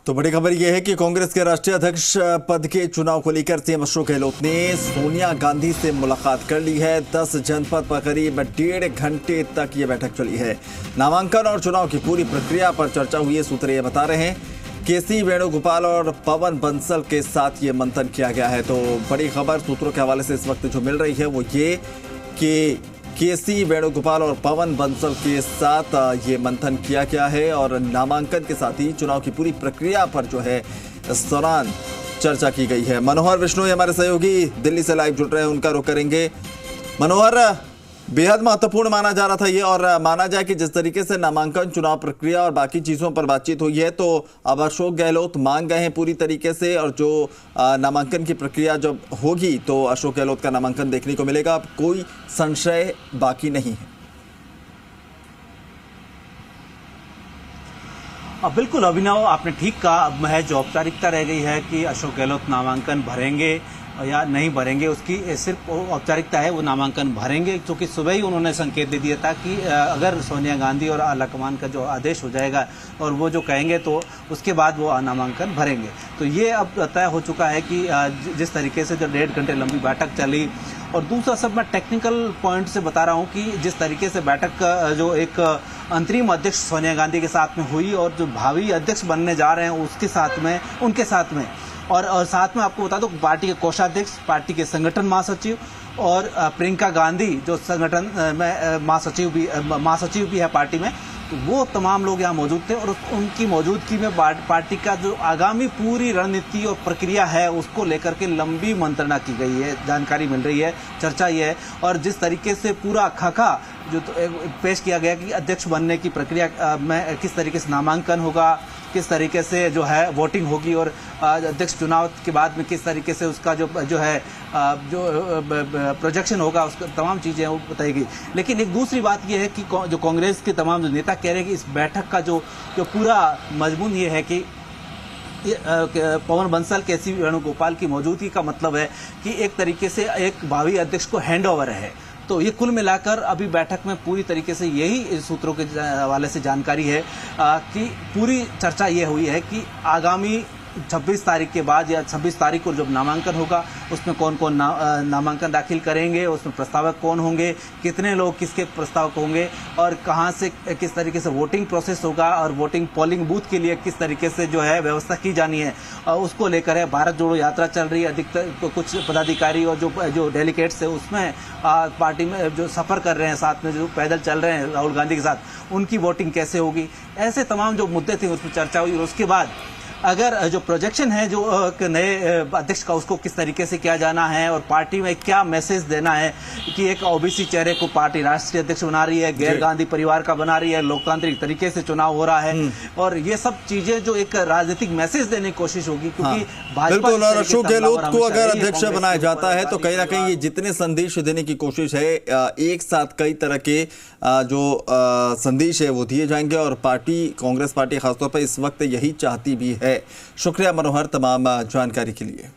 तो बड़ी खबर यह है कि कांग्रेस के राष्ट्रीय अध्यक्ष पद के चुनाव को लेकर सीएम अशोक गहलोत ने सोनिया गांधी से मुलाकात कर ली है। 10 जनपद पर करीब 1.5 घंटे तक ये बैठक चली है। नामांकन और चुनाव की पूरी प्रक्रिया पर चर्चा हुई है। सूत्र ये बता रहे हैं केसी वेणुगोपाल और पवन बंसल के साथ ये मंथन किया गया है। तो बड़ी खबर सूत्रों के हवाले से इस वक्त जो मिल रही है वो ये कि केसी वेणुगोपाल और पवन बंसल के साथ ये मंथन किया गया है और नामांकन के साथ ही चुनाव की पूरी प्रक्रिया पर जो है इस दौरान चर्चा की गई है। मनोहर विष्णु हमारे सहयोगी दिल्ली से लाइव जुड़ रहे हैं, उनका रुख करेंगे। मनोहर, बेहद महत्वपूर्ण माना जा रहा था ये, और माना जाए कि जिस तरीके से नामांकन, चुनाव प्रक्रिया और बाकी चीज़ों पर बातचीत हुई है, तो अब अशोक गहलोत मान गए हैं पूरी तरीके से, और जो नामांकन की प्रक्रिया जब होगी तो अशोक गहलोत का नामांकन देखने को मिलेगा। अब कोई संशय बाकी नहीं है। अब बिल्कुल अभिनव, आपने ठीक कहा। अब महज औपचारिकता रह गई है कि अशोक गहलोत नामांकन भरेंगे या नहीं भरेंगे, उसकी सिर्फ औपचारिकता है। वो नामांकन भरेंगे क्योंकि सुबह ही उन्होंने संकेत दे दिया था कि अगर सोनिया गांधी और आलाकमान का जो आदेश हो जाएगा और वो जो कहेंगे तो उसके बाद वो नामांकन भरेंगे। तो ये अब तय हो चुका है कि जिस तरीके से जो 1.5 घंटे लंबी बैठक चली, और दूसरा सब मैं टेक्निकल पॉइंट से बता रहा हूँ कि जिस तरीके से बैठक जो एक अंतरिम अध्यक्ष सोनिया गांधी के साथ में हुई और जो भावी अध्यक्ष बनने जा रहे हैं उसके साथ में, उनके साथ में, और साथ में आपको बता दो पार्टी के कोषाध्यक्ष, पार्टी के संगठन महासचिव और प्रियंका गांधी जो संगठन में महासचिव भी है पार्टी में, तो वो तमाम लोग यहाँ मौजूद थे। और उनकी मौजूदगी में पार्टी का जो आगामी पूरी रणनीति और प्रक्रिया है उसको लेकर के लंबी मंत्रणा की गई है, जानकारी मिल रही है, चर्चा ये है। और जिस तरीके से पूरा खाका जो पेश किया गया कि अध्यक्ष बनने की प्रक्रिया में किस तरीके से नामांकन होगा, किस तरीके से जो है वोटिंग होगी, और अध्यक्ष चुनाव के बाद में किस तरीके से उसका जो है प्रोजेक्शन होगा, उसका तमाम चीज़ें वो बताई गई। लेकिन एक दूसरी बात यह है कि जो कांग्रेस के तमाम जो नेता कह रहे हैं कि इस बैठक का जो पूरा मजमून ये है कि पवन बंसल, केसी वेणुगोपाल की मौजूदगी का मतलब है कि एक तरीके से एक भावी अध्यक्ष को हैंड ओवर है। तो ये कुल मिलाकर अभी बैठक में पूरी तरीके से यही सूत्रों के हवाले से जानकारी है कि पूरी चर्चा ये हुई है कि आगामी 26 तारीख के बाद या 26 तारीख को जब नामांकन होगा उसमें कौन कौन नामांकन दाखिल करेंगे, उसमें प्रस्तावक कौन होंगे, कितने लोग किसके प्रस्तावक होंगे, और कहां से किस तरीके से वोटिंग प्रोसेस होगा, और वोटिंग पोलिंग बूथ के लिए किस तरीके से जो है व्यवस्था की जानी है, उसको लेकर है। भारत जोड़ो यात्रा चल रही है, अधिकतर कुछ पदाधिकारी और जो डेलीगेट्स है उसमें पार्टी में जो सफर कर रहे हैं, साथ में जो पैदल चल रहे हैं राहुल गांधी के साथ, उनकी वोटिंग कैसे होगी, ऐसे तमाम जो मुद्दे थे उस पर चर्चा हुई। और उसके बाद अगर जो प्रोजेक्शन है जो नए अध्यक्ष का उसको किस तरीके से किया जाना है, और पार्टी में क्या मैसेज देना है कि एक ओबीसी चेहरे को पार्टी राष्ट्रीय अध्यक्ष बना रही है, गैर गांधी परिवार का बना रही है, लोकतांत्रिक तरीके से चुनाव हो रहा है, और ये सब चीजें जो एक राजनीतिक मैसेज देने की कोशिश होगी। क्योंकि भाजपा अशोक गहलोत को अगर अध्यक्ष बनाया जाता है तो कहीं ना कहीं ये जितने संदेश देने की कोशिश है, एक साथ कई तरह के जो संदेश है वो दिए जाएंगे, और पार्टी, कांग्रेस पार्टी खासतौर पर इस वक्त यही चाहती भी है। शुक्रिया मनोहर तमाम जानकारी के लिए।